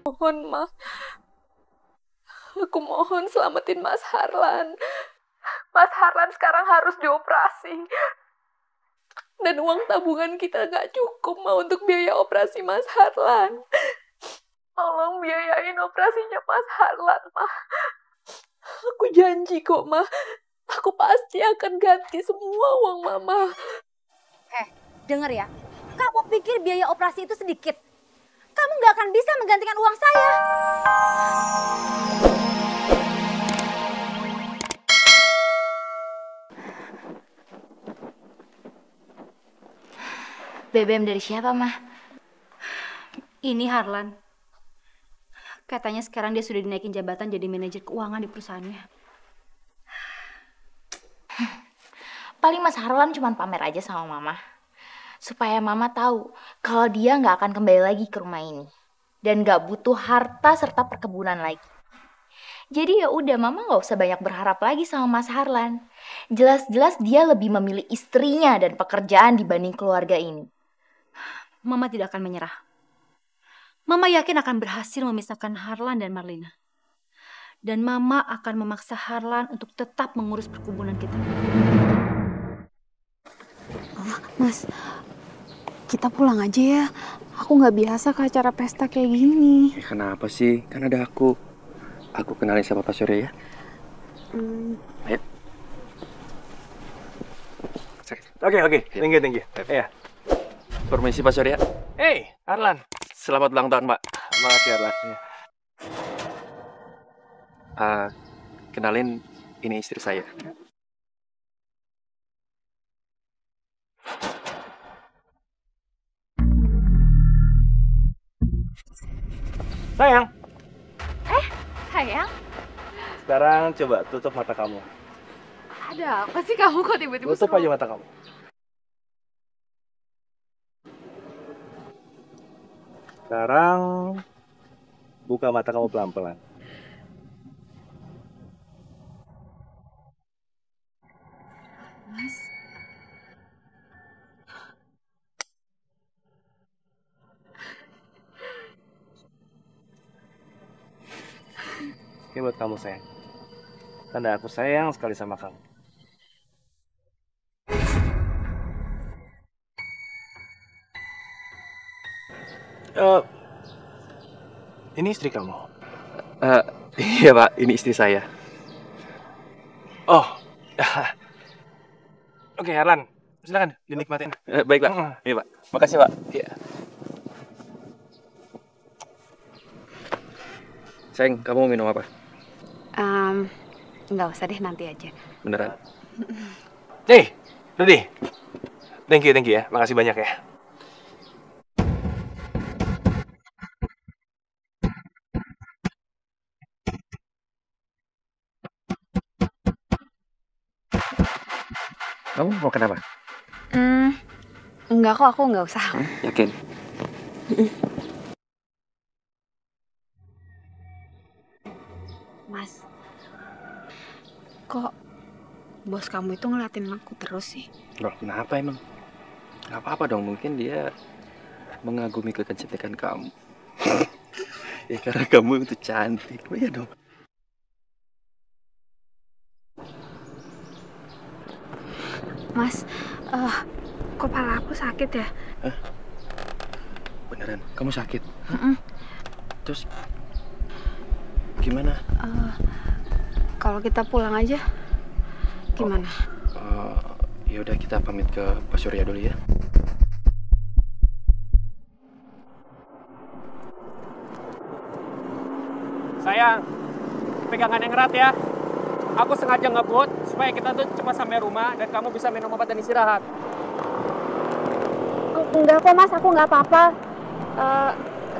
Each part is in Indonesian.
Mohon, Ma. Aku mohon selamatin Mas Harlan. Mas Harlan sekarang harus dioperasi. Dan uang tabungan kita gak cukup, Ma, untuk biaya operasi Mas Harlan. Tolong biayain operasinya Mas Harlan, Ma. Aku janji kok, Ma. Aku pasti akan ganti semua uang Mama. Dengar ya. Kamu pikir biaya operasi itu sedikit? Kamu nggak akan bisa menggantikan uang saya. BBM dari siapa, Mah? Ini Harlan. Katanya sekarang dia sudah dinaikin jabatan jadi manajer keuangan di perusahaannya. Paling Mas Harlan cuma pamer aja sama Mama. Supaya Mama tahu kalau dia nggak akan kembali lagi ke rumah ini. Dan nggak butuh harta serta perkebunan lagi. Jadi ya udah, Mama nggak usah banyak berharap lagi sama Mas Harlan. Jelas-jelas dia lebih memilih istrinya dan pekerjaan dibanding keluarga ini. Mama tidak akan menyerah. Mama yakin akan berhasil memisahkan Harlan dan Marlina. Dan Mama akan memaksa Harlan untuk tetap mengurus perkebunan kita. Mas, kita pulang aja ya. Aku nggak biasa ke acara pesta kayak gini. Kenapa sih? Kan ada aku. Aku kenalin sama Pak Surya ya. Ayo. Oke. Thank you. Iya. Permisi Pak Surya. Hey, Arlan. Selamat ulang tahun, Pak. Makasih, Arlan. Kenalin, ini istri saya. Sayang. Sayang, Sekarang coba tutup mata kamu. ada apa sih kamu kok tiba-tiba Tutup aja mata kamu. Sekarang buka mata kamu pelan-pelan. Ini buat kamu, sayang. Tanda aku sayang sekali sama kamu. Ini istri kamu? Iya Pak, ini istri saya. Oh. Oke, Harlan. Silakan dinikmatin. Baik Pak. Iya Pak. Makasih Pak. Iya. Sayang, kamu mau minum apa? Nggak usah deh, nanti aja. Beneran? Hey, Rudy. Thank you ya. Makasih banyak ya. Kamu mau kenapa? Enggak kok, aku nggak usah. Yakin? Mas, kok bos kamu itu ngeliatin aku terus sih? Loh, kenapa emang? Gak apa-apa dong, mungkin dia mengagumi kecantikan kamu. Ya karena kamu itu cantik. Oh, iya dong. Mas, kepala aku sakit ya? Beneran? Kamu sakit? Terus gimana? Kalau kita pulang aja, gimana? Ya udah kita pamit ke Pak Surya dulu ya. Sayang, pegangan yang erat ya. Aku sengaja ngebut supaya kita tuh cepat sampai rumah dan kamu bisa minum obat dan istirahat. Enggak kok Mas, aku nggak apa-apa.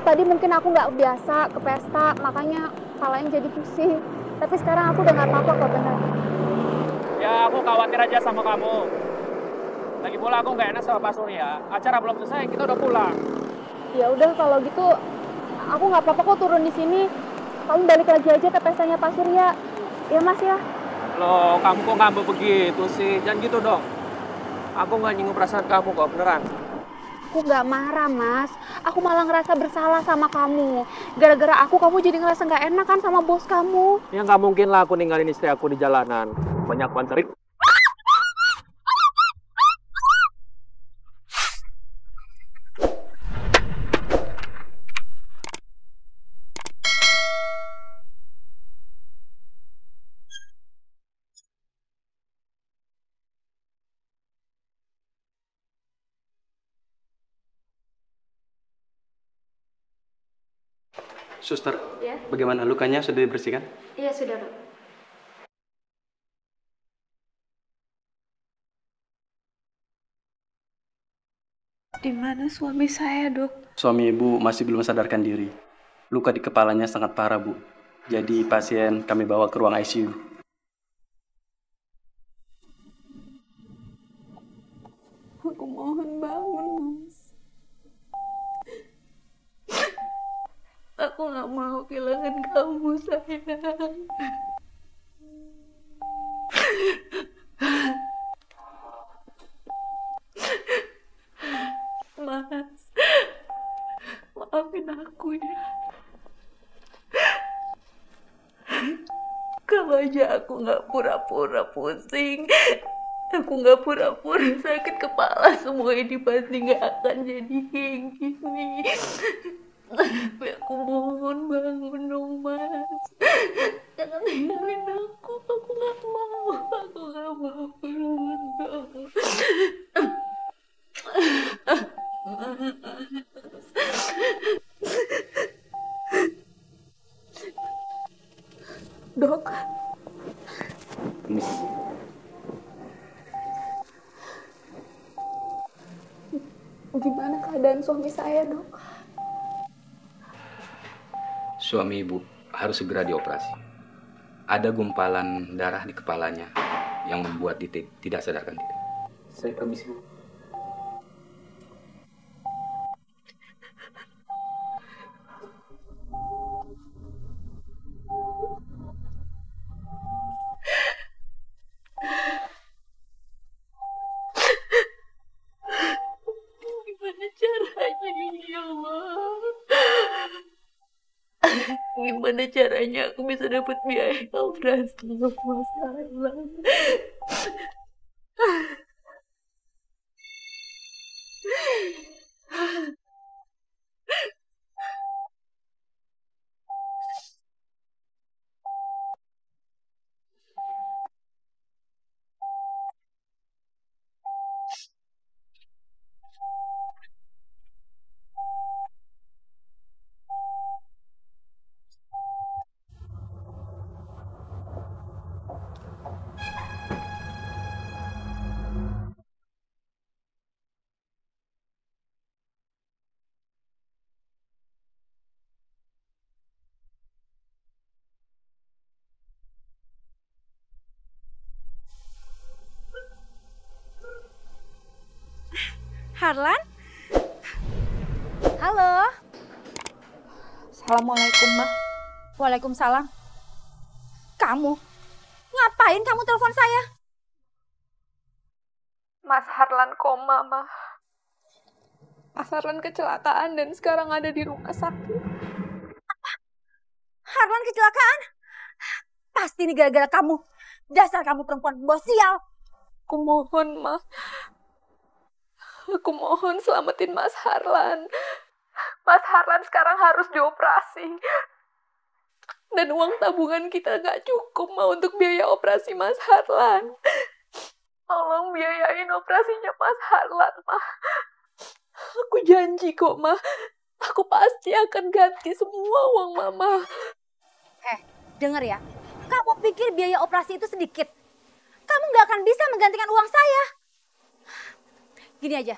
Tadi mungkin aku nggak biasa ke pesta, makanya kepalanya jadi pusing. Tapi sekarang aku udah nggak apa-apa kok, benar. Ya, aku khawatir aja sama kamu. Lagi pula aku nggak enak sama Pak Surya. Acara belum selesai, kita udah pulang. Ya udah kalau gitu, aku nggak apa-apa kok turun di sini. Kamu balik lagi aja ke pestanya Pak Surya. Ya Mas ya. Loh, kamu kok ngambek begitu sih? Jangan gitu dong. Aku nggak nyinggung perasaan kamu kok, beneran. aku nggak marah, Mas. Aku malah ngerasa bersalah sama kamu. Gara-gara aku, kamu jadi ngerasa nggak enak kan sama bos kamu. Ya nggak mungkin lah aku ninggalin istri aku di jalanan. Banyak banget. Suster, Ya? bagaimana lukanya sudah dibersihkan? Iya, sudah, Dok. Di mana suami saya, Dok? Suami ibu masih belum sadarkan diri. Luka di kepalanya sangat parah, Bu. Jadi pasien kami bawa ke ruang ICU. Aku mohon bangun, Mas. Aku nggak mau kehilangan kamu, sayang. Mas, maafin aku ya. Kalau aja aku nggak pura-pura pusing, aku nggak pura-pura sakit kepala, semua ini pasti nggak akan jadi kayak gini. Tapi aku mohon bangun dong, Mas. Jangan tinggalin aku nggak mau, aku nggak mau bangun dong. Dok, gimana keadaan suami saya, Dok? Suami ibu harus segera dioperasi. Ada gumpalan darah di kepalanya yang membuat dia tidak sadarkan diri. Saya permisi, Bu. Gimana caranya ini, ya Allah? Gimana caranya aku bisa dapat biaya operasi untuk Mas Harlan? Harlan? Halo? Assalamualaikum, Ma. Waalaikumsalam. Kamu? Ngapain kamu telepon saya? Mas Harlan koma, Ma. Mas Harlan kecelakaan dan sekarang ada di rumah sakit. Harlan kecelakaan? Pasti ini gara-gara kamu. Dasar kamu perempuan pembawa sial. Aku mohon, Ma. Aku mohon selamatin Mas Harlan. Mas Harlan sekarang harus dioperasi. Dan uang tabungan kita nggak cukup, Ma, untuk biaya operasi Mas Harlan. Tolong biayain operasinya Mas Harlan, Ma. Aku janji kok, Ma. Aku pasti akan ganti semua uang Mama. Dengar ya. Kamu pikir biaya operasi itu sedikit? Kamu nggak akan bisa menggantikan uang saya. Gini aja,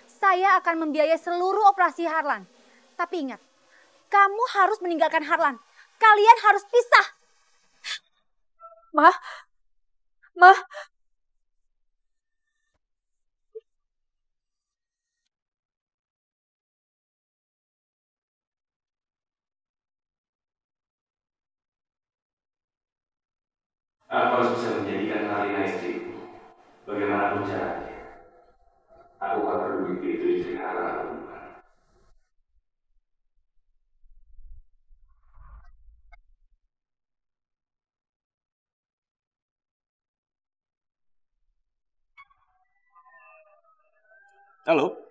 saya akan membiayai seluruh operasi Harlan. Tapi ingat, kamu harus meninggalkan Harlan. Kalian harus pisah. Ma, Ma. Aku harus bisa menjadikan Marlina istriku. Bagaimanapun caranya. Aku akan peduli itu istri Harlan. Halo?